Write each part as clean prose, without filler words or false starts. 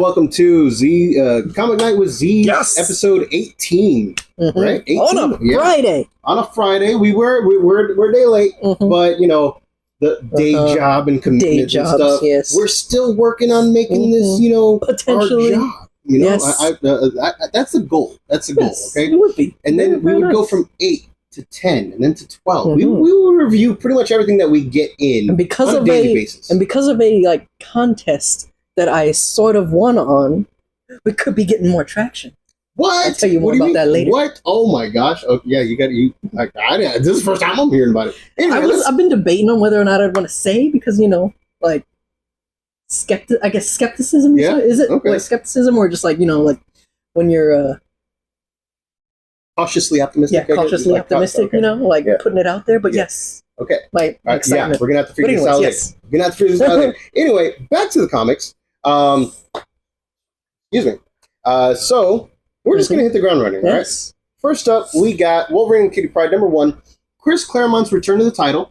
Welcome to Z Comic Night with Z, Yes. episode 18. Right? 18? On a Friday. On a Friday. We're a day late, but you know, the day job and commitments and stuff. Yes. We're still working on making this, you know, Potentially. our job. You know, Yes. that's the goal. That's the goal. Yes, Okay. it would be. And then we Very would go nice. from 8 to 10 and then to 12. We Mhm. will review pretty much everything that we get in And because on a of daily a basis. and because of a like contest that I sort of won on, we could be getting more traction. What? I'll tell you more What do about mean? that later. What? Oh my gosh! Oh yeah, you got you. Like, this is the first time I'm hearing about it. Anyway, I've been debating on whether or not I'd want to say because like skepticism. Yeah, Is it okay. like skepticism or just like like when you're cautiously optimistic. I guess. cautiously Like, optimistic, okay. like Yeah. putting it out there. But Yeah. yes, Okay. like Yeah, excitement. we're gonna have to figure But this out anyways, later. We're gonna have to figure this out later. Anyway, back to the comics. Excuse me. So we're just gonna hit the ground running, all right? Yes. First up, we got Wolverine and Kitty Pryde #1. Chris Claremont's return to the title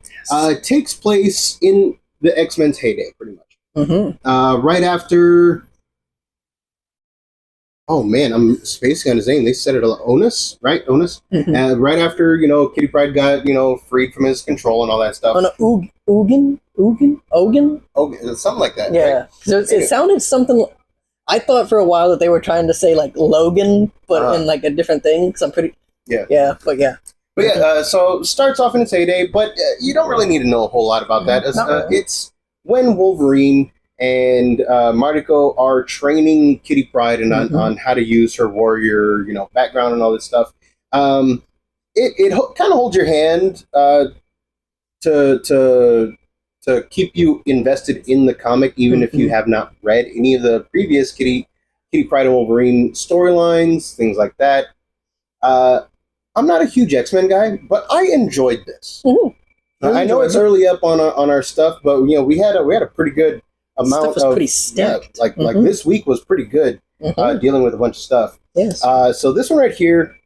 takes place in the X-Men's heyday, pretty much. Right after. Oh man, I'm spacing on his name. They said it a lot. Onus, right? Onus. Mhm. Right after Kitty Pryde got freed from his control and all that stuff. On a Ogun, Oh, something like that. yeah. Right? So it sounded something. I thought for a while that they were trying to say like Logan, but in like a different thing. Because I'm pretty. Yeah. Yeah, but yeah. But yeah, so starts off in its heyday, but you don't really need to know a whole lot about that. Not really. It's when Wolverine and Mariko are training Kitty Pryde and on how to use her warrior, background and all this stuff. It kind of holds your hand to keep you invested in the comic, even if you have not read any of the previous Kitty Pryde and Wolverine storylines, things like that. I'm not a huge X-Men guy, but I enjoyed this. I know it's early up on our stuff, but we had a pretty good amount Stuff was of pretty stacked. like this week was pretty good dealing with a bunch of stuff. Yes. So this one right here,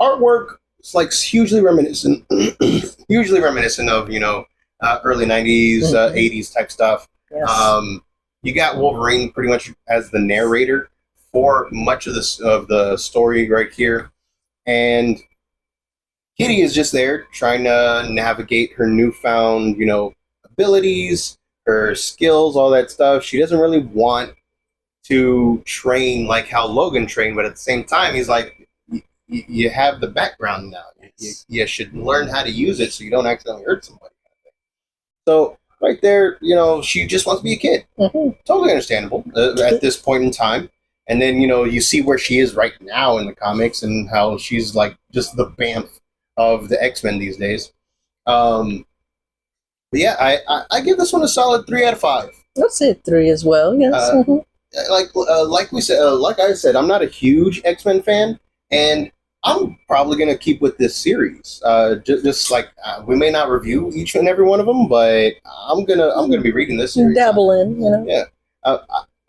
artwork is like hugely reminiscent of early 90s, 80s type stuff. Yes. You got Wolverine pretty much as the narrator for much of the story right here, and Kitty is just there trying to navigate her newfound, abilities, her skills, all that stuff. She doesn't really want to train like how Logan trained, but at the same time, he's like, you have the background now. You should learn how to use it so you don't accidentally hurt somebody. So right there, she just wants to be a kid. Totally understandable at this point in time. And then, you see where she is right now in the comics and how she's like just the BAMF of the X-Men these days. But yeah, I give this one a solid 3 out of 5. I'd say 3 as well. Yes. Like we said, like I said, I'm not a huge X-Men fan, and I'm probably gonna keep with this series. Just like we may not review each and every one of them, but I'm gonna be reading this series. Dabble in, Yeah,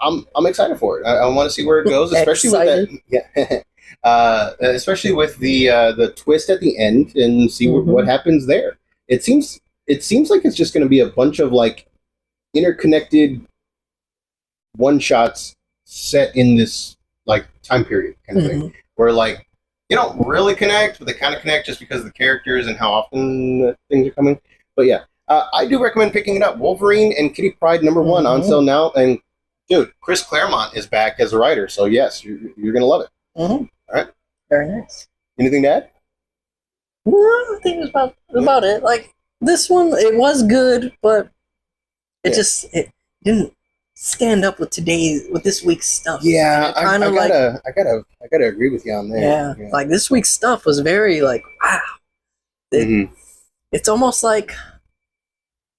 I'm excited for it. I want to see where it goes, especially with that. Yeah, especially with the twist at the end and see what happens there. It seems like it's just going to be a bunch of like interconnected one shots set in this like time period kind of thing, where like you don't really connect, but they kind of connect just because of the characters and how often things are coming. But yeah, I do recommend picking it up. Wolverine and Kitty Pryde #1 on sale now, and dude, Chris Claremont is back as a writer, so yes, you're gonna love it. All right, very nice. Anything to add? No, I think it was about it. Like this one, it was good, but it didn't stand up with this week's stuff. Yeah, I kind of I gotta agree with you on that. Yeah, like this week's stuff was very like wow. It's almost like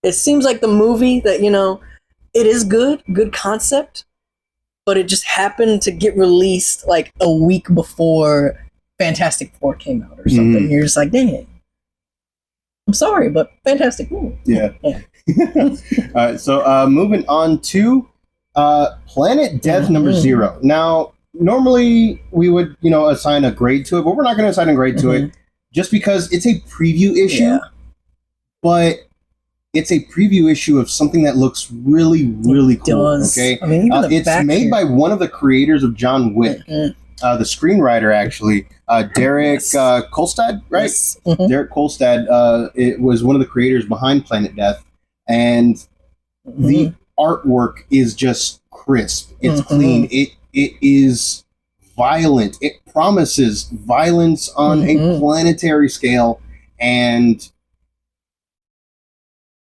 it seems like the movie that it is good concept, but it just happened to get released like a week before Fantastic Four came out or something. You're just like, dang it. I'm sorry, but Fantastic Four. Yeah. All right, so moving on to Planet Death #0. Now, normally we would, assign a grade to it, but we're not going to assign a grade to it just because it's a preview issue. Yeah. But it's a preview issue of something that looks really, really cool. Does. Okay, I mean, even the it's back made here. by one of the creators of John Wick, Mhm. The screenwriter actually, Derek Yes. Kolstad, right? Yes. Mhm. Derek Kolstad. It was one of the creators behind Planet Death, and the Mhm. artwork is just crisp. It's Mhm. clean. It is violent. It promises violence on a Mhm. planetary scale, and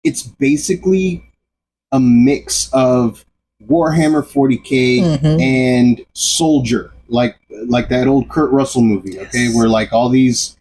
it's basically a mix of Warhammer 40K Mhm. and Soldier, like that old Kurt Russell movie. Okay, Yes. where like all these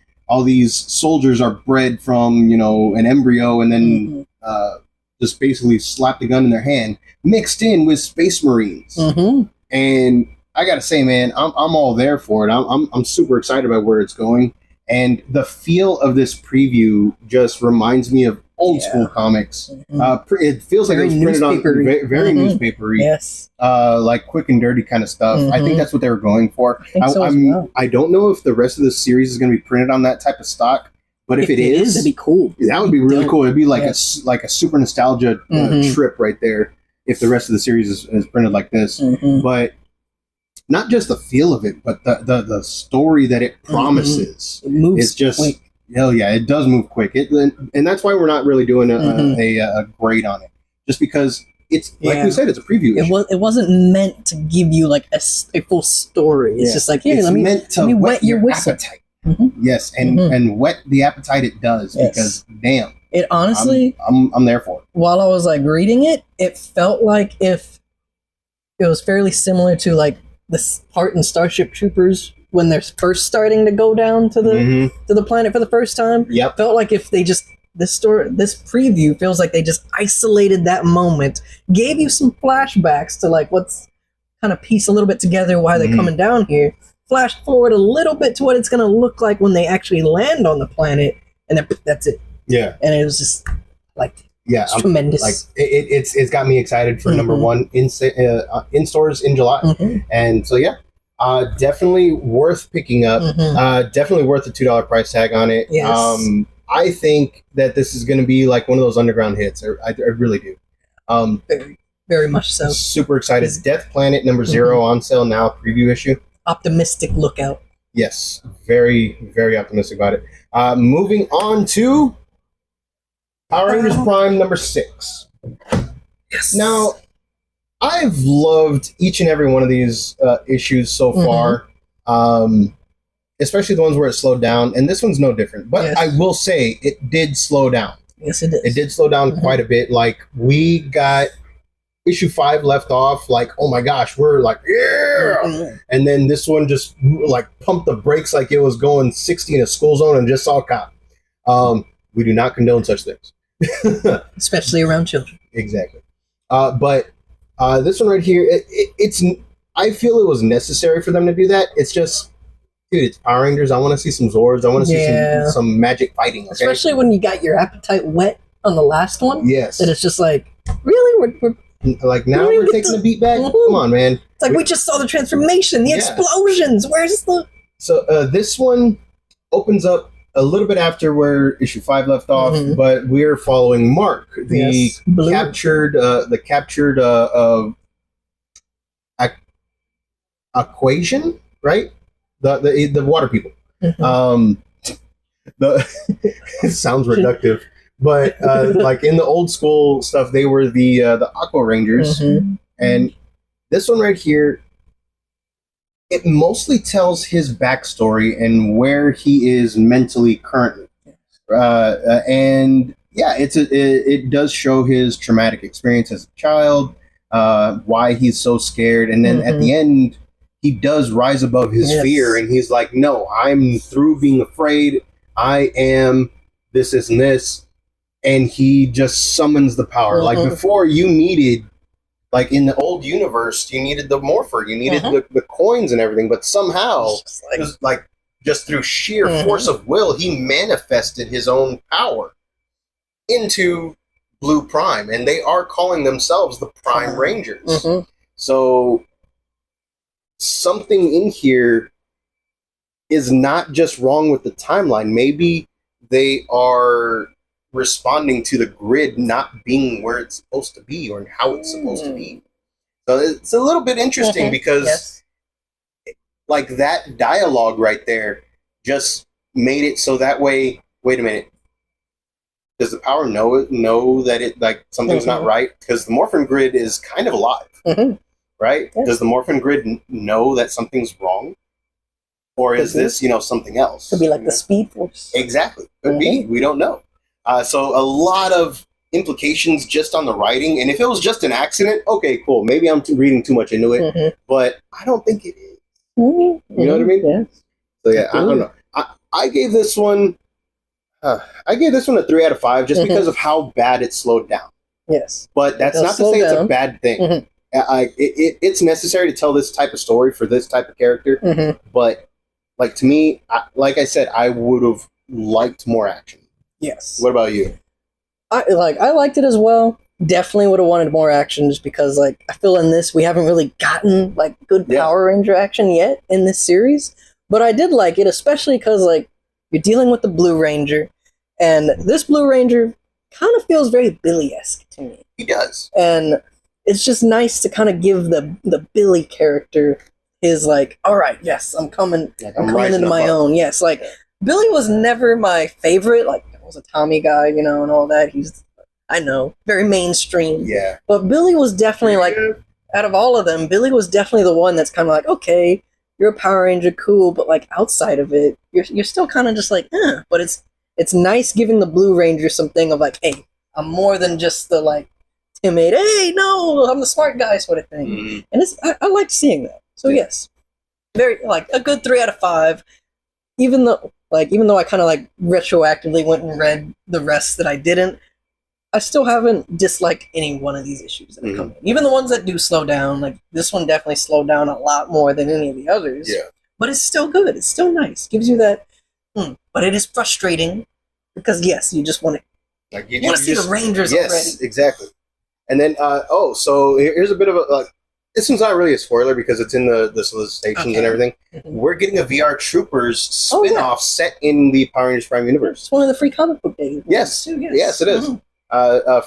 soldiers are bred from an embryo, and then Mhm. just basically slap the gun in their hand, mixed in with Space Marines. Mhm. And I gotta say, man, I'm all there for it. I'm super excited about where it's going, and the feel of this preview just reminds me of old school comics. Mhm. It feels like Very it was printed on newspapery. very Mhm. newspapery, Yes. like quick and dirty kind of stuff. I think Mhm. that's what they were going for. I think so as well. I don't know if the rest of the series is going to be printed on that type of stock, but if it is, that'd be cool. that would be really Dope. cool. It'd be like Yes. a super nostalgia Mhm. trip right there if the rest of the series is printed like this. Mhm. But not just the feel of it, but the story that it promises. It moves It's just quick. hell yeah, it does move quick. And that's why we're not really doing Mhm. a grade on it, just because it's like Yeah. we said, it's a preview. It issue. wasn't meant to give you like a full story. It's Yeah. just like, here, It's let me meant to let me whet wet your your whistle. appetite. Mhm. Yes, and Mhm. and whet the appetite it does, Yes. because damn, It honestly, I'm there for it. while I was like reading it, it felt like if it was fairly similar to like this part in Starship Troopers when they're first starting to go down to the Mhm. to the planet for the first time. Yep. Felt like if they just this preview feels like they just isolated that moment, gave you some flashbacks to like what's kind of piece a little bit together why they're Mhm. coming down here. Flash forward a little bit to what it's going to look like when they actually land on the planet, and then that's it. Yeah. And it was just like Yeah. it's tremendous. Like it's got me excited for number Mhm. one in stores in July, Mhm. and so yeah, definitely worth picking up. Mhm. Definitely worth the $2 price tag on it. Yes. I think that this is going to be like one of those underground hits. I really do. Very, very much so. Super excited. Death Planet number 0 on sale now. Preview issue. Optimistic lookout. Yes, very, very optimistic about it. Moving on to Power Rangers Prime number 6. Yes. Now, I've loved each and every one of these issues so far, especially the ones where it slowed down, and this one's no different. But Yes. I will say it did slow down. Yes, it is. It did slow down quite a bit. Like, we got issue 5 left off, like, oh my gosh, we're like, yeah! Mhm. And then this one just like pumped the brakes like it was going 60 in a school zone and just saw a cop. We do not condone such things. Especially around children. Exactly. But this one right here, it's. I feel it was necessary for them to do that. It's just, dude, it's Power Rangers. I want to see some Zords. I want to Yeah. see some magic fighting. Okay? Especially when you got your appetite wet on the last one. Yes. And it's just like, really? We're Like, now Really we're with taking the- the beat back? Mhm. Come on, man. it's like we just saw the transformation, the Yeah. explosions. Where's the So this one opens up a little bit after where issue 5 left off, Mhm. but we're following Mark, the Yes, Blue. captured equation, right? The water people. Mhm. The it sounds reductive, but like in the old school stuff, they were the Aqua Rangers, Mhm. and this one right here, it mostly tells his backstory and where he is mentally currently, and yeah, it does show his traumatic experience as a child, why he's so scared, and then at the end, he does rise above his Yes. fear, and he's like, "No, I'm through being afraid. I am this, and this," and he just summons the power. Like before, you needed, like in the old universe, you needed the morpher, you needed the coins and everything, but somehow, just through sheer force of will, he manifested his own power into Blue Prime, and they are calling themselves the Prime Rangers. So something in here is not just wrong with the timeline. Maybe they are responding to the grid not being where it's supposed to be or how it's supposed to be. So it's a little bit interesting because Yes. like that dialogue right there just made it so that way, wait a minute, does the power know that it like something's not right? Because the Morphin Grid is kind of alive, right? Yeah. Does the Morphin Grid know that something's wrong? Or is this, something else? Could be like the Speed Force. Exactly. Could be. We don't know. So a lot of implications just on the writing. And if it was just an accident, okay, cool. Maybe I'm reading too much into it. But I don't think it is. You know what I mean? Yeah. So yeah, I don't know. I gave this one. I gave this one a 3 out of 5 just because of how bad it slowed down. Yes. But that's It'll not to say it's slow a bad thing. It's necessary to tell this type of story for this type of character. But like to me, like I said, I would have liked more action. Yes. What about you? I liked it as well. Definitely would have wanted more action just because like I feel in this we haven't really gotten like good Power Ranger action yet in this series. But I did like it, especially because like you're dealing with the Blue Ranger, and this Blue Ranger kind of feels very Billy-esque to me. He does. And it's just nice to kind of give the Billy character his like, all right, yes, I'm coming coming into my own. Yes, like Billy was never my favorite. Like I was a Tommy guy, and all that. He's, I know, very mainstream. Yeah. But Billy was definitely like, out of all of them, Billy was definitely the one that's kind of like, okay, you're a Power Ranger, cool, but like outside of it, you're still kind of just like, eh. But it's nice giving the Blue Ranger something of like, hey, I'm more than just the like timid, hey, no, I'm the smart guy sort of thing. And I like seeing that. So yes, very like a good 3 out of 5. Even though I kind of like retroactively went and read the rest that I didn't, I still haven't disliked any one of these issues that have come in. Even the ones that do slow down, like this one definitely slowed down a lot more than any of the others. Yeah. But it's still good. It's still nice. Gives you that. But it is frustrating because yes, you just want to want to see the Rangers already. Yes, exactly. And then so here's a bit of a this one's not really a spoiler because it's in the solicitations and everything. We're getting a VR Troopers spin-off set in the Power Rangers Prime universe. It's one of the free comic book days. Yes, yes, it is.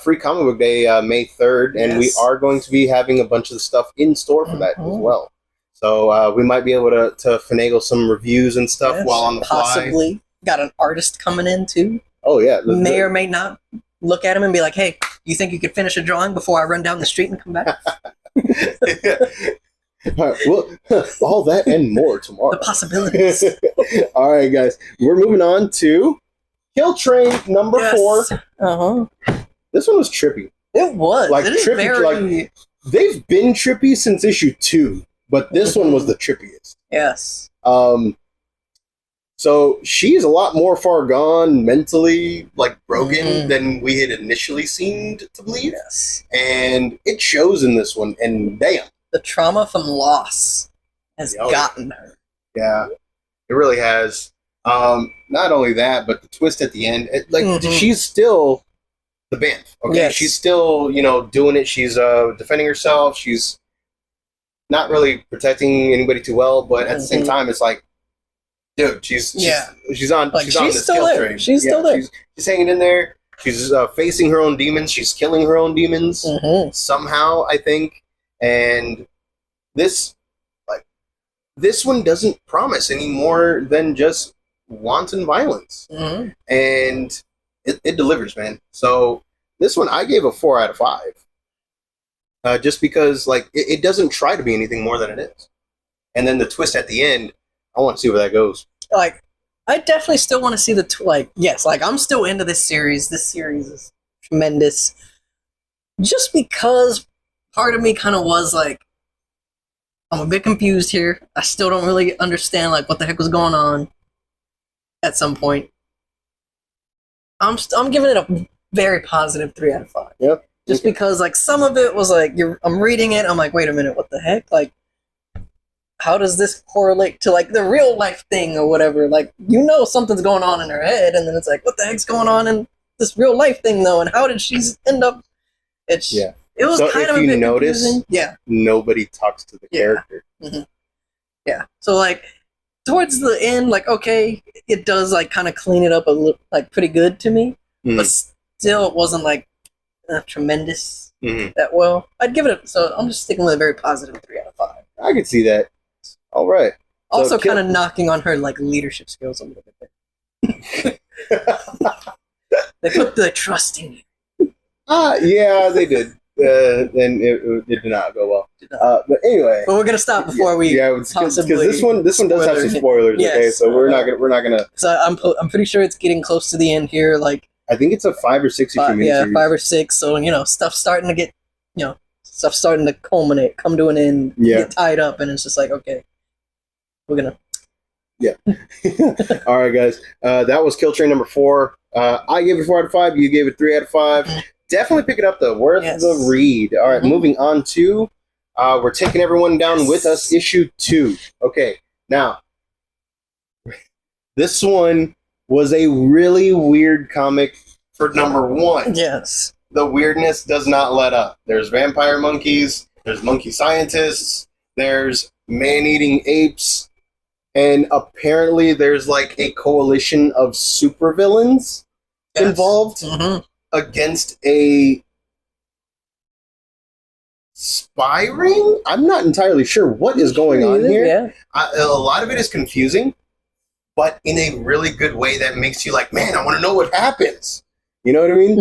Free comic book day, May 3rd, and we are going to be having a bunch of stuff in store for that as well. So we might be able to finagle some reviews and stuff while on the fly. Possibly. Got an artist coming in too. Oh yeah. May or may not look at him and be like, hey, you think you could finish a drawing before I run down the street and come back? All right, well, all that and more tomorrow. The possibilities. All right, guys. We're moving on to Kill Train number 4. This one was trippy. It was. Like, it is trippy, very... like, they've been trippy since issue 2, but this one was the trippiest. Yes. So she's a lot more far gone mentally, like broken than we had initially seemed to believe. Yes. And it shows in this one, and damn. The trauma from loss has gotten her. Yeah, it really has. Not only that, but the twist at the end. She's still the Banff. Okay, yes. She's still, doing it. She's defending herself. She's not really protecting anybody too well, but at the same time, it's like, dude, she's on. Like, she's on the still skill there. train. She's still there. She's hanging in there. She's facing her own demons. She's killing her own demons somehow, I think. And this one doesn't promise any more than just wanton violence. And it delivers, man. So this one I gave a 4 out of 5. Just because it doesn't try to be anything more than it is. And then the twist at the end, I want to see where that goes. Like, I definitely still want to see I'm still into this series. This series is tremendous. Just because part of me kind of was like, I'm a bit confused here. I still don't really understand what the heck was going on at some point. I'm giving it a very positive 3 out of 5. Yep. Just because some of it was I'm reading it, I'm like, wait a minute, what the heck? How does this correlate to the real life thing or whatever? Something's going on in her head, and then it's what the heck's going on in this real life thing though? And how did she end up? It was kind of a bit confusing. Yeah. Nobody talks to the character. Yeah. So towards the end, okay, it does kind of clean it up a little, pretty good to me. But still wasn't like tremendous Mhm. that well. I'd give it. So I'm just sticking with a very positive 3 out of 5. I could see that. All right. So Also, Kill- kind of knocking on her like leadership skills a little bit there. They put the trust in you. Yeah, they did. And it did not go well. But anyway, But we're gonna stop before we. because possibly this one does have some spoiler- spoilers. Yes. Okay, so we're not gonna. So I'm pretty sure it's getting close to the end here. Like I think it's a 5 or 6 issue miniseries. 5 or 6. So stuff's starting to get stuff's starting to culminate, come to an end, get tied up, and it's just like okay, we're gonna. Yeah. All right, guys. That was Kill Train number 4. I gave it 4 out of 5. You gave it 3 out of 5. Definitely pick it up, though. Worth the read. All right, moving on to we're taking everyone down with us. Issue 2. Okay, now this one was a really weird comic for number 1. Yes. The weirdness does not let up. There's vampire monkeys. There's monkey scientists. There's man-eating apes. And apparently there's like a coalition of supervillains involved against a spy ring? I'm not entirely sure what is going on here. Yeah. A lot of it is confusing, but in a really good way that makes you like, man, I want to know what happens. You know what I mean?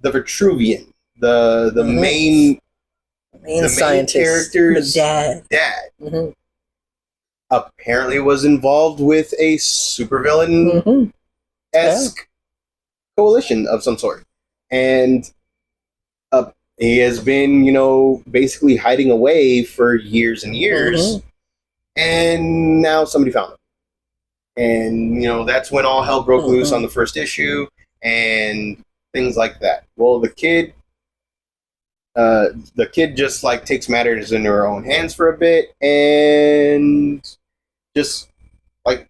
The Vitruvian, the main scientist, character's dad, apparently was involved with a supervillain-esque coalition of some sort. And he has been, basically hiding away for years and years. And now somebody found him. And, that's when all hell broke loose on the first issue and things like that. Well, the kid just like takes matters into her own hands for a bit and just like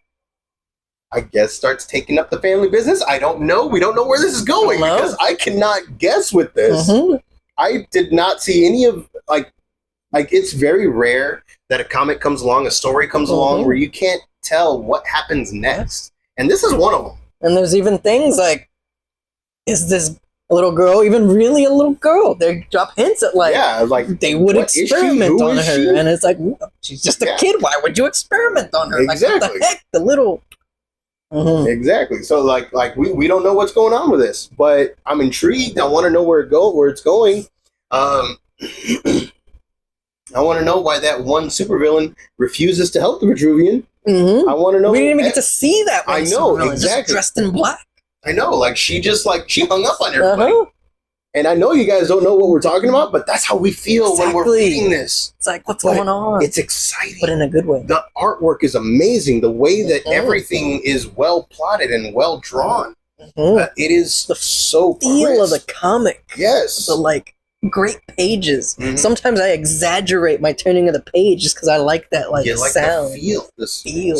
I guess starts taking up the family business. I don't know. We don't know where this is going because I cannot guess with this. I did not see any of like it's very rare that a comic comes along, a story comes along where you can't tell what happens next. And this is one of them. And there's even things like, is this little girl even really a little girl? They drop hints at like they would experiment on her, and it's like she's just a kid. Why would you experiment on her? Exactly. Like what the heck, the little. Exactly. So like we don't know what's going on with this, but I'm intrigued. I want to know where it's going. I want to know why that one supervillain refuses to help the Vitruvian. I want to know. We didn't even get to see that one. I know, exactly. Just dressed in black. I know, like she hung up on everybody. And I know you guys don't know what we're talking about, but that's how we feel when we're reading this. It's like, what's going on? It's exciting. But in a good way. The artwork is amazing. The way that everything is well plotted and well drawn. It is the so feel of the comic. Yes. The great pages. Sometimes I exaggerate my turning of the page just because I like that sound. The feel.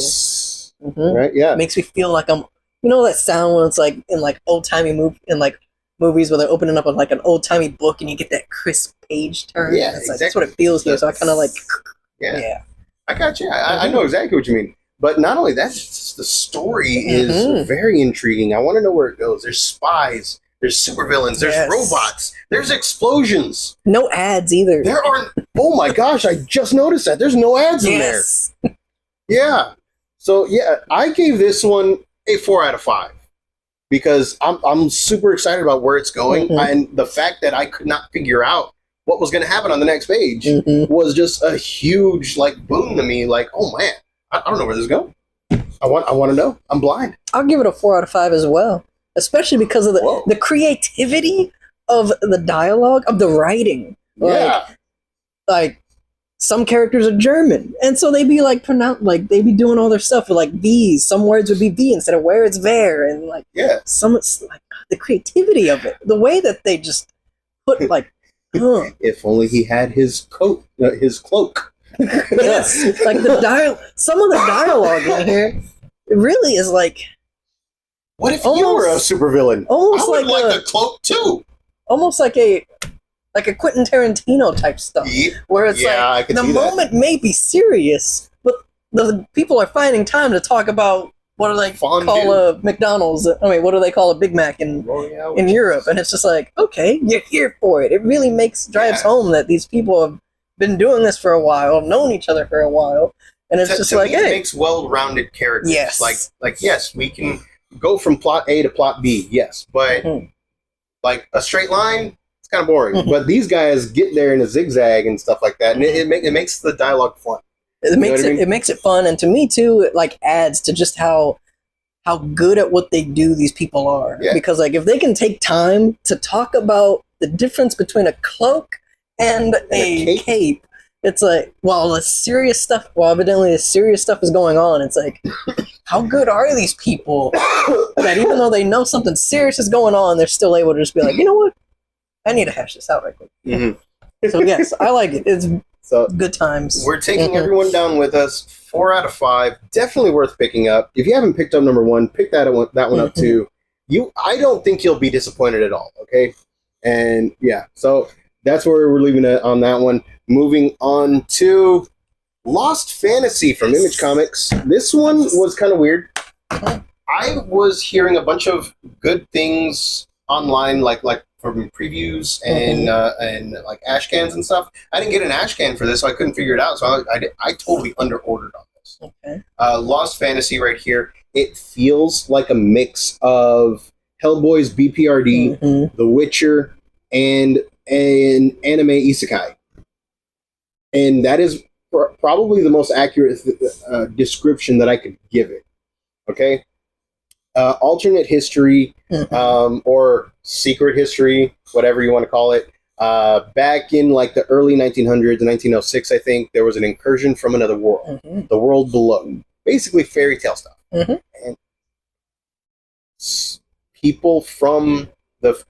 Right? Yeah. It makes me feel like I'm. You know that sound when it's like in old timey movies where they're opening up an old timey book and you get that crisp page turn. Yeah, exactly. That's what it feels here. So I kind of Yeah. I got you. I know exactly what you mean. But not only that, just the story is very intriguing. I want to know where it goes. There's spies. There's supervillains. There's robots. There's explosions. No ads either. There aren't. Oh my gosh! I just noticed that. There's no ads in there. Yeah. So I gave this one a 4 out of 5 because I'm super excited about where it's going, and the fact that I could not figure out what was going to happen on the next page was just a huge boon to me. Like, oh man, I don't know where this is going. I want to know. I'm blind. I'll give it a 4 out of 5 as well. Especially because of the creativity of the dialogue, of the writing. Like some characters are German, and so they be they be doing all their stuff with V's. Some words would be V instead of where it's there, and some the creativity of it, the way that they just put If only he had his coat, his cloak. Yes, some of the dialogue in here, it really is What if you were a supervillain? Almost I would like a cloak too. Almost like a Quentin Tarantino type stuff, where it's the moment may be serious, but the people are finding time to talk about what do they Fondue. call a McDonald's? I mean, what do they call a Big Mac in Europe? And it's just like, okay, you're here for it. It really drives home that these people have been doing this for a while, known each other for a while, and it's just like, it makes well-rounded characters. Yes. Like yes, we can go from plot A to plot B. Yes, but like a straight line, it's kind of boring. But these guys get there in a zigzag and stuff like that, and it makes the dialogue fun. It makes it fun, and to me too, it like adds to just how good at what they do these people are. Yeah. Because like if they can take time to talk about the difference between a cloak and a cape, it's like, well, evidently the serious stuff is going on. It's like, how good are these people that even though they know something serious is going on, they're still able to just be like, you know what? I need to hash this out right quick. So yes, I like it. It's good times. We're taking everyone down with us. 4 out of 5. Definitely worth picking up. If you haven't picked up number 1, pick that one up too. I don't think you'll be disappointed at all. Okay, and yeah, so that's where we're leaving it on that one. Moving on to Lost Fantasy from Image Comics. This one was kind of weird. I was hearing a bunch of good things online, like from previews and like ash cans and stuff. I didn't get an ash can for this, so I couldn't figure it out. So I totally underordered on this. Okay. Lost Fantasy right here. It feels like a mix of Hellboy's BPRD, The Witcher, and an anime isekai. And that is probably the most accurate description that I could give it. Okay? Alternate history, or secret history, whatever you want to call it. Back in like the early 1900s, 1906, I think, there was an incursion from another world, the world below. Basically fairy tale stuff. And people from the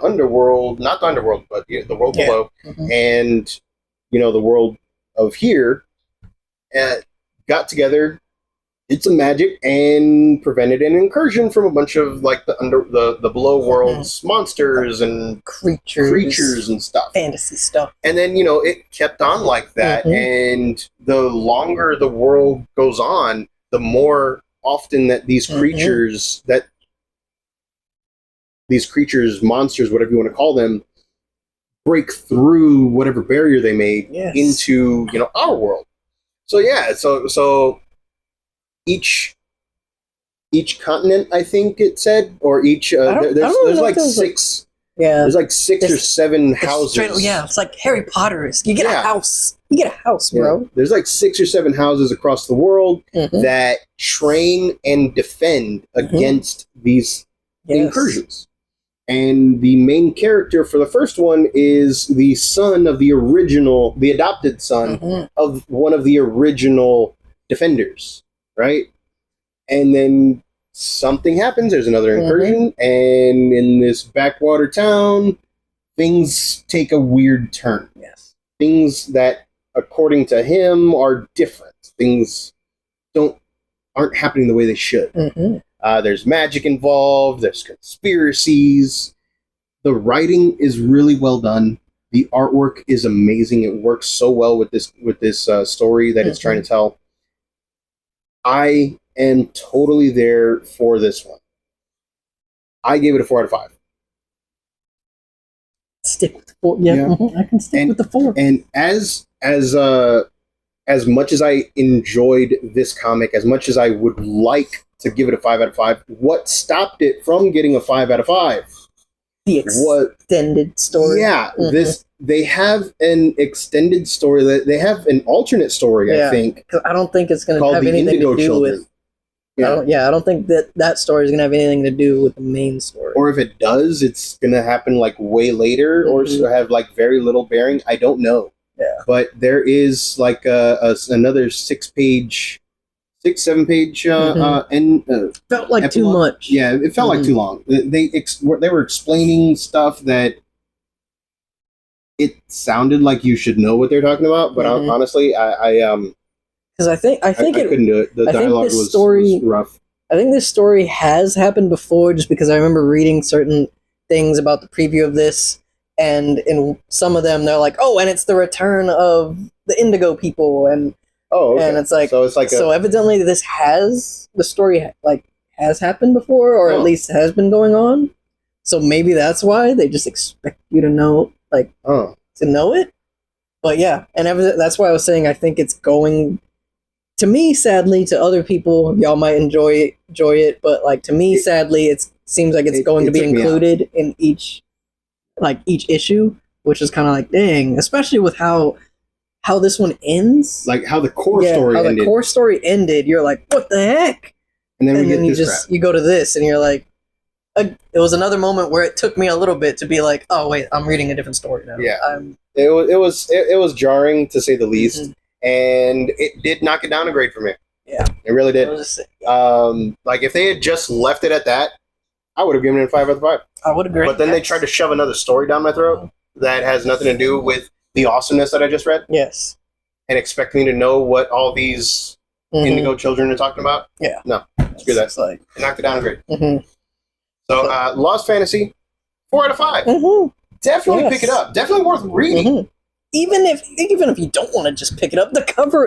underworld, not the underworld, but the world below, and the world of here, got together, did some magic, and prevented an incursion from a bunch of like the below world's monsters and creatures and stuff, fantasy stuff. And then it kept on like that, and the longer the world goes on, the more often that these creatures monsters, whatever you want to call them, break through whatever barrier they made into our world. So so each continent, I think it said, or each there's like six. There's like 6 or 7 houses. It's like Harry Potter. You get a house. You get a house, bro. Yeah. There's like 6 or 7 houses across the world that train and defend against these incursions. And the main character for the first one is the son of the adopted son of one of the original defenders, right? And then something happens, there's another incursion, and in this backwater town, things take a weird turn. Yes. Things that, according to him, are different. Things aren't happening the way they should. There's magic involved, there's conspiracies. The writing is really well done. The artwork is amazing. It works so well with this story that it's trying to tell. I am totally there for this one. I gave it a 4 out of 5. Stick with the 4. Yeah. I can stick with the 4. And as much as I enjoyed this comic, as much as I would like to give it a 5 out of 5, what stopped it from getting a 5 out of 5? The extended story. Yeah, they have an extended story. They have an alternate story, I think. I don't think it's going to have anything to do with. I don't think that story is going to have anything to do with the main story. Or if it does, it's going to happen like way later, or have like very little bearing. I don't know. Yeah. But there is like another 7-page felt like epilogue. Too much. Yeah, it felt like too long. They were explaining stuff that it sounded like you should know what they're talking about, but honestly, because I think I couldn't do it. The dialogue was rough. I think this story has happened before, just because I remember reading certain things about the preview of this, and in some of them they're like, "Oh, and it's the return of the Indigo people," and Oh, okay. And it's like, so it's like so evidently the story has happened before, or at least has been going on. So maybe that's why they just expect you to know, to know it. But yeah, and that's why I was saying I think it's going. To me, sadly, to other people, y'all might enjoy it, but to me, sadly, it seems like it's going to be included in each issue, which is kind of like, dang, especially with how this one ends, like how the core story ended. The core story ended. You're like, what the heck? And then you go to this, and you're like, it was another moment where it took me a little bit to be like, oh wait, I'm reading a different story now. Yeah, it was jarring to say the least. Mm-hmm. And it did knock it down a grade for me. Yeah. It really did. If they had just left it at that, I would have given it a 5 out of 5. I would agree. But then they tried to shove another story down my throat that has nothing to do with the awesomeness that I just read. Yes. And expect me to know what all these indigo children are talking about. Yeah. No. Screw that. It knocked it down a grade. Mm-hmm. So, Lost Fantasy, 4 out of 5. Mm-hmm. Definitely pick it up. Definitely worth reading. Mm-hmm. Even if you don't want to just pick it up,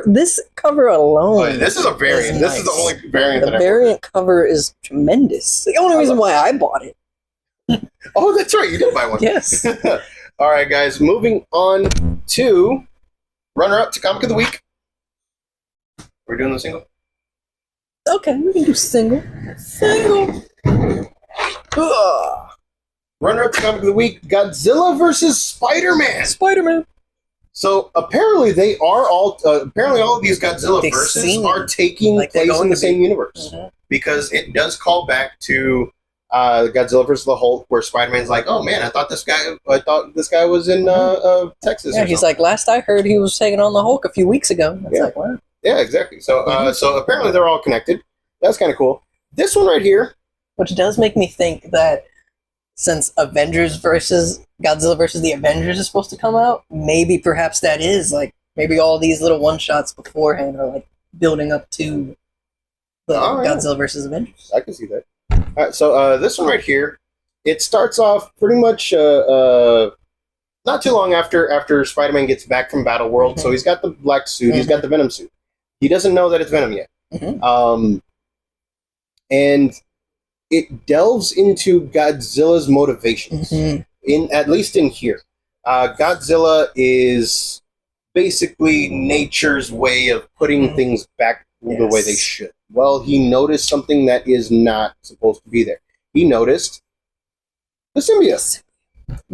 this cover alone. Oh, yeah, this is a variant. This is the only variant. The variant cover is tremendous. The only reason why I bought it. Oh, that's right. You did buy one. Yes. All right, guys. Moving on to runner-up to Comic of the Week. We're doing the single. Okay, we can do single. Runner-up to Comic of the Week: Godzilla versus Spider-Man. So apparently they are all. Apparently all of these Godzilla verses are taking place in the same universe, because it does call back to Godzilla versus the Hulk, where Spider-Man's like, "Oh man, I thought this guy was in Texas." Yeah, he's like, last I heard, he was taking on the Hulk a few weeks ago. It's like, wow. Yeah, exactly. So so apparently they're all connected. That's kind of cool. This one right here, which does make me think that, since Avengers versus Godzilla versus the Avengers is supposed to come out, maybe perhaps that is maybe all these little one-shots beforehand are building up to the Godzilla versus Avengers. I can see that. All right, so this one right here, it starts off pretty much not too long after Spider-Man gets back from Battle World. So he's got the black suit, he's got the Venom suit. He doesn't know that it's Venom yet. And it delves into Godzilla's motivations, at least in here. Godzilla is basically nature's way of putting things back the way they should. Well, he noticed something that is not supposed to be there. He noticed the symbiote.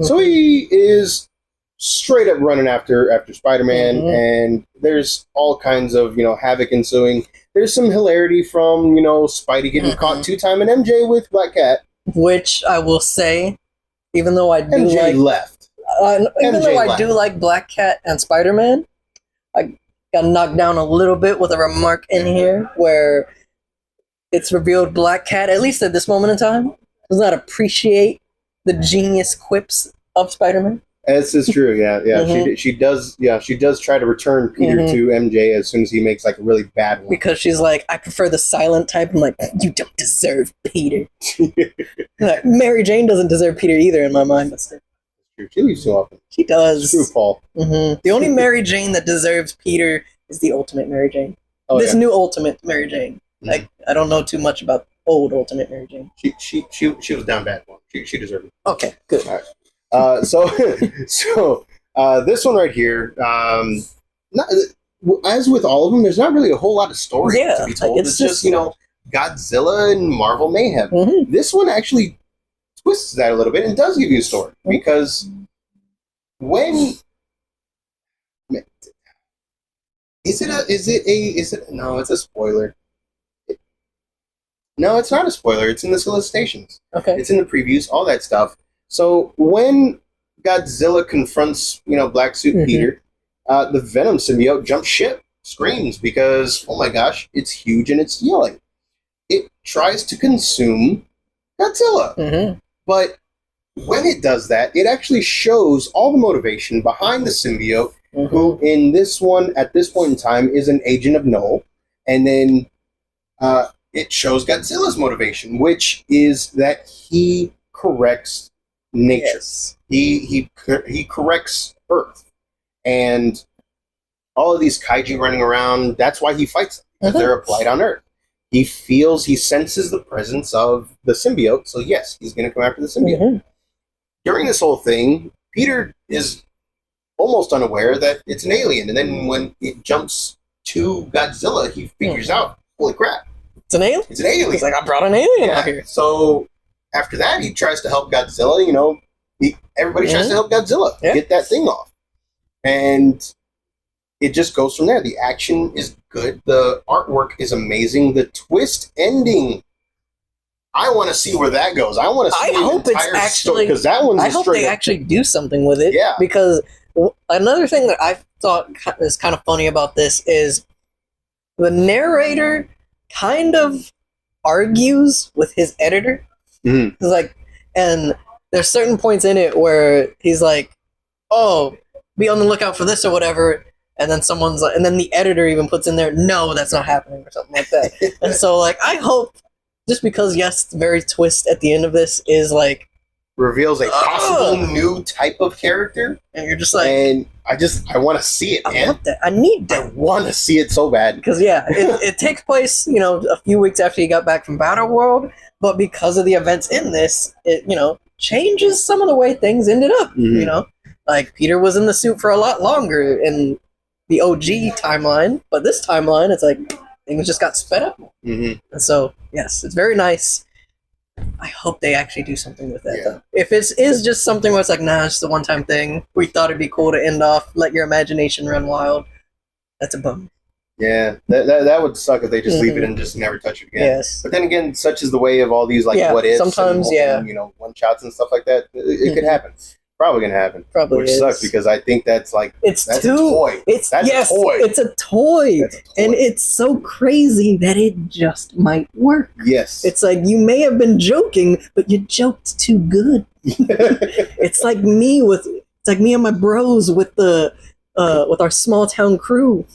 So he is straight up running after Spider-Man, and there's all kinds of havoc ensuing. There's some hilarity from Spidey getting caught 2-timing MJ with Black Cat, which I will say, even though I do MJ left, do like Black Cat and Spider-Man, I got knocked down a little bit with a remark in here where it's revealed Black Cat, at least at this moment in time, does not appreciate the genius quips of Spider-Man. This is true. Yeah. She does try to return Peter to MJ as soon as he makes a really bad one, because she's like, I prefer the silent type. I'm like, you don't deserve Peter. Mary Jane doesn't deserve Peter either in my mind, but still. She leaves too often. She does. Screw Paul. The only Mary Jane that deserves Peter is the Ultimate Mary Jane. New Ultimate Mary Jane. I don't know too much about old Ultimate Mary Jane. She was down bad one. She deserved it. Okay, good. All right. So this one right here, as with all of them, there's not really a whole lot of story to be told. It's just Godzilla and Marvel mayhem. This one actually twists that a little bit and does give you a story, because when it's a spoiler. No, it's not a spoiler. It's in the solicitations. Okay, it's in the previews, all that stuff. So when Godzilla confronts, Black Suit Peter, the Venom symbiote jumps ship, screams, because, oh my gosh, it's huge and it's yelling. It tries to consume Godzilla. But when it does that, it actually shows all the motivation behind the symbiote, who in this one, at this point in time, is an agent of Null. And then it shows Godzilla's motivation, which is that he corrects nature. He corrects Earth, and all of these kaiju running around. That's why he fights them, because Mhm. they're a blight on Earth. He senses the presence of the symbiote, so yes, he's going to come after the symbiote. Mhm. During this whole thing, Peter is almost unaware that it's an alien, and then when it jumps to Godzilla, he figures out, holy crap, It's an alien. it's an alien. He's like, I brought an alien out here. So after that, he tries to help Godzilla. Everybody tries Mhm. to help Godzilla Yeah. get that thing off, and it just goes from there. The action is good. The artwork is amazing. The twist ending, I want to see where that goes. I want to see I hope it's actually- because that one's I a hope straight they up- actually do something with it. Yeah. Because another thing that I thought is kind of funny about this is the narrator kind of argues with his editor. Mhm. He's like, and there's certain points in it where he's like, "Oh, be on the lookout for this or whatever," and then someone's like, and then the editor even puts in there, "No, that's not happening," or something like that. And so, like, I hope just because yes, the very twist at the end of this is like, reveals a possible new type of character, and you're just like, and I want to see it, I man. want that. I need I that. want to see it so bad. Because yeah, it takes place, a few weeks after he got back from Battle World, but because of the events in this, it changes some of the way things ended up. Mhm. Like Peter was in the suit for a lot longer in the OG timeline, but this timeline, it's like things just got sped up. hmm And so yes, it's very nice. I hope they actually do something with that. Yeah. Though. If it is just something where it's like, nah, it's just a one-time thing. We thought it'd be cool to end off, let your imagination run wild. That's a bum. Yeah, that would suck if they just leave it and just never touch it again. Yes. But then again, such is the way of all these what ifs. Sometimes, and, one shots and stuff like that. It could happen. Probably gonna happen. Probably which is. sucks because I think that's It's a too. toy. It's That's a yes. toy. It's a toy, That's a toy. and it's so crazy that it just might work. Yes. It's like you may have been joking, but you joked too good. It's like me and my bros with with our small town crew.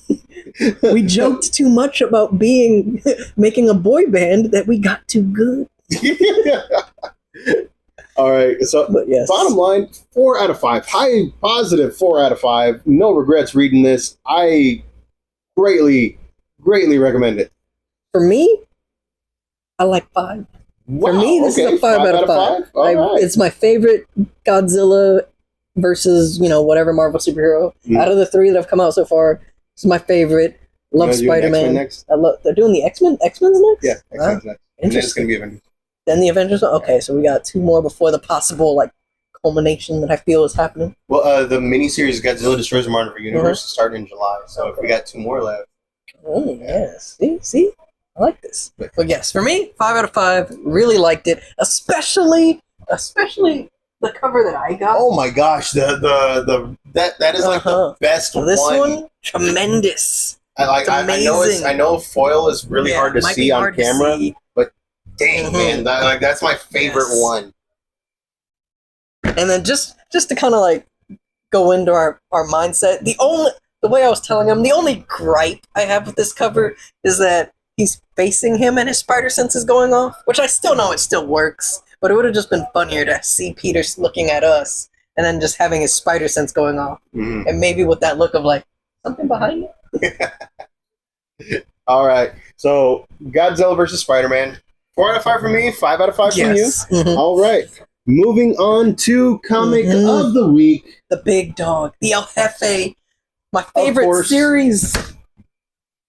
We joked too much about making a boy band that we got too good. All right. So But yes, bottom line, 4 out of 5. High positive 4 out of 5. No regrets reading this. I greatly recommend it. for me, I like 5. Wow, For me, this is a 5 out of 5. All right. It's my favorite Godzilla versus, whatever Marvel superhero. Mm. Out of the 3 that have come out so far, this is my favorite. Love You gonna do X-Men Spider-Man. next? They're doing the X-Men? X-Men's next? Yeah, X-Men's next. And then it's Interesting. going to be Avengers. Then the Avengers? Okay, so we got 2 more before the possible, culmination that I feel is happening. Well, the miniseries Godzilla Destroys the Marvel Universe is starting in July, so if we got 2 more left. Oh, yes. See? I like this. But yes, for me, 5 out of 5. Really liked it. Especially the cover that I got. Oh my gosh, that is like Uh-huh. the best So this one. one, tremendous. I it's know amazing. I know foil is really hard to might see be on hard to camera. see. Dang Mhm. man, that's my favorite Yes. one. And then just to kind of go into our mindset, the way I was telling him, the only gripe I have with this cover is that he's facing him and his spider sense is going off, which I still know it still works, but it would have just been funnier to see Peter looking at us and then just having his spider sense going off, Mhm. and maybe with that look of something behind you. All right, so Godzilla versus Spider-Man, 4 out of 5 for me, 5 out of 5 from you. Mhm. All right, moving on to comic Mhm. of the week. The big dog, the El Jefe, my favorite course. series,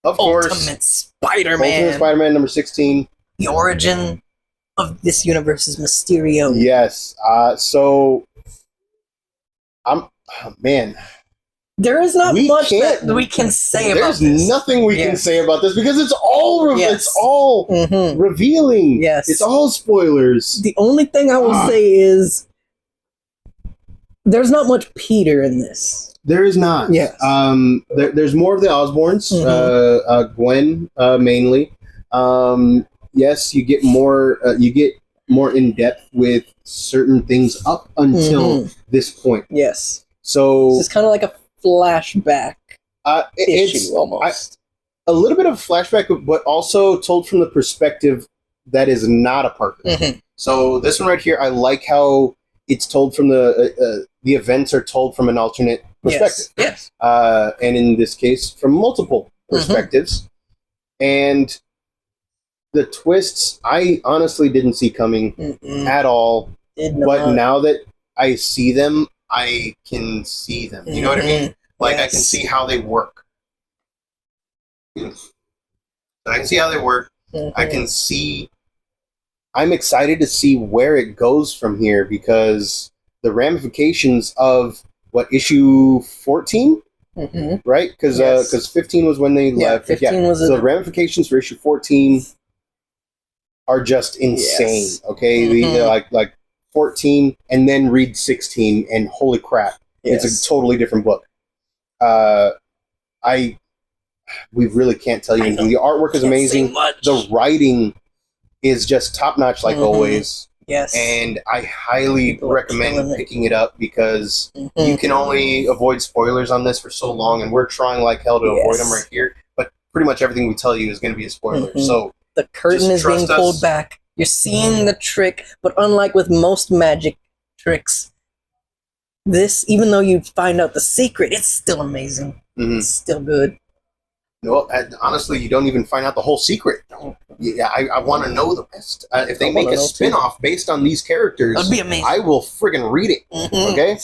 Of course, Ultimate Spider-Man. Ultimate Spider-Man number 16. The origin of this universe's Mysterio. Yes. So man, There is not We much can't- that we can say about there's this. nothing we can Yes. say about this because it's all Yes. it's all Mhm. revealing. Yes. It's all spoilers. The only thing I will say is there's not much Peter in this. There is not. Yes. There's more of the Osborns. Mhm. Gwen mainly. Yes, you get more. You get more in depth with certain things up until this point. Yes. So This is kind of like a flashback it's issue almost. a little bit of flashback, but also told from the perspective that is not a Parker. Mhm. So this one right here, I like how it's told from the events are told from an alternate perspective. Yes. And in this case, from multiple perspectives. And the twists, I honestly didn't see coming at all. But now that I see them, I can see them. You know what I mean? Like, I can see how they work. I can see how they work. I can see... I'm excited to see where it goes from here, because the ramifications of, issue 14? Right? Because 15 was when they left. 15 was so the ramifications for issue 14 are just insane. Okay? They're like 14, and then read 16, and holy crap. It's a totally different book. We really can't tell you anything. The artwork is amazing. The writing is just top notch, like always. Yes. And I highly recommend picking it up, because you can only avoid spoilers on this for so long, and we're trying like hell to avoid them right here. But pretty much everything we tell you is going to be a spoiler. So the curtain is being pulled back. You're seeing the trick, but unlike with most magic tricks, this, even though you find out the secret, it's still amazing. It's still good. No, honestly, you don't even find out the whole secret. Yeah, I want to know the rest. If they make a spin-off based on these characters, that'd be amazing. I will friggin' read it. Okay?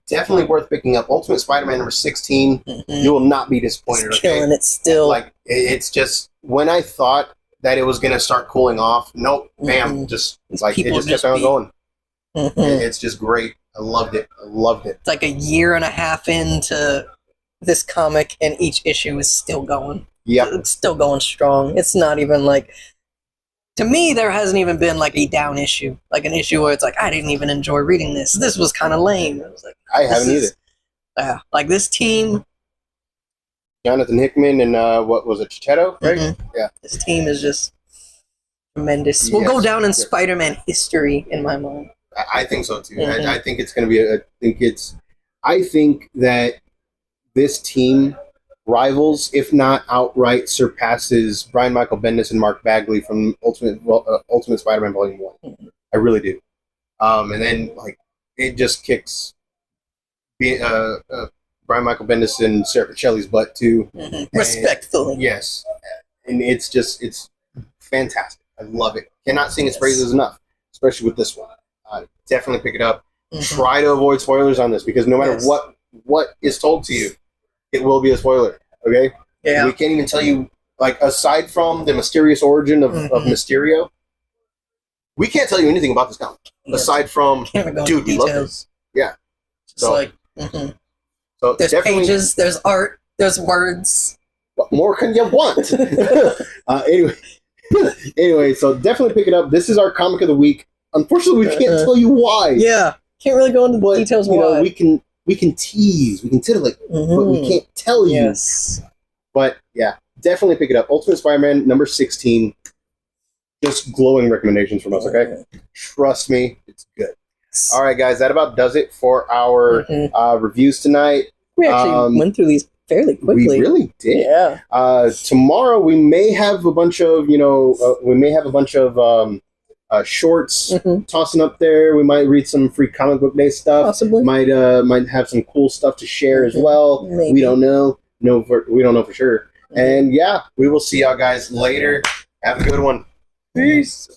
Definitely worth picking up. Ultimate Spider-Man number 16. You will not be disappointed. It's killing it still. Like, it's just, when I thought that it was going to start cooling off, nope, bam, just like it just kept on going. It's just great. I loved it. It's like a year and a half into this comic, and each issue is still going. It's still going strong. It's not even like, to me, there hasn't even been like a down issue, like an issue where it's like, I didn't even enjoy reading this. This was kind of lame. I was like, I haven't either. Yeah, like this team, Jonathan Hickman and what was it, Chichetto, right? Yeah, this team is just tremendous. We'll go down in Spider-Man history in my mind. I think so too. I think it's going to be. I think that this team rivals, if not outright surpasses, Brian Michael Bendis and Mark Bagley from Ultimate Spider-Man Volume 1. I really do. And then, like, it just kicks Brian Michael Bendis and Sarah Pichelli's butt, too. Respectfully. Yes. And it's fantastic. I love it. Cannot sing its praises enough, especially with this one. Definitely pick it up. Try to avoid spoilers on this, because no matter what is told to you, it will be a spoiler, okay? Yeah. We can't even tell you, like, aside from the mysterious origin of Mysterio, we can't tell you anything about this comic. Aside from, dude, we love this. Yeah. So there's pages, there's art, there's words. What more can you want? Anyway, so definitely pick it up. This is our comic of the week. Unfortunately, we can't tell you why. Yeah. Can't really go into the details why. Know, we can tease, we can titillate, but we can't tell you. Yes. But yeah, definitely pick it up. Ultimate Spider-Man number 16. Just glowing recommendations from us, okay? Trust me, it's good. All right, guys, that about does it for our reviews tonight. We actually went through these fairly quickly. We really did. Yeah. Tomorrow we may have a bunch of, shorts tossing up there. We might read some free comic book day stuff. Possibly. Might have some cool stuff to share as well. Maybe. We don't know. We don't know for sure. And yeah, we will see y'all guys later. Have a good one. Peace.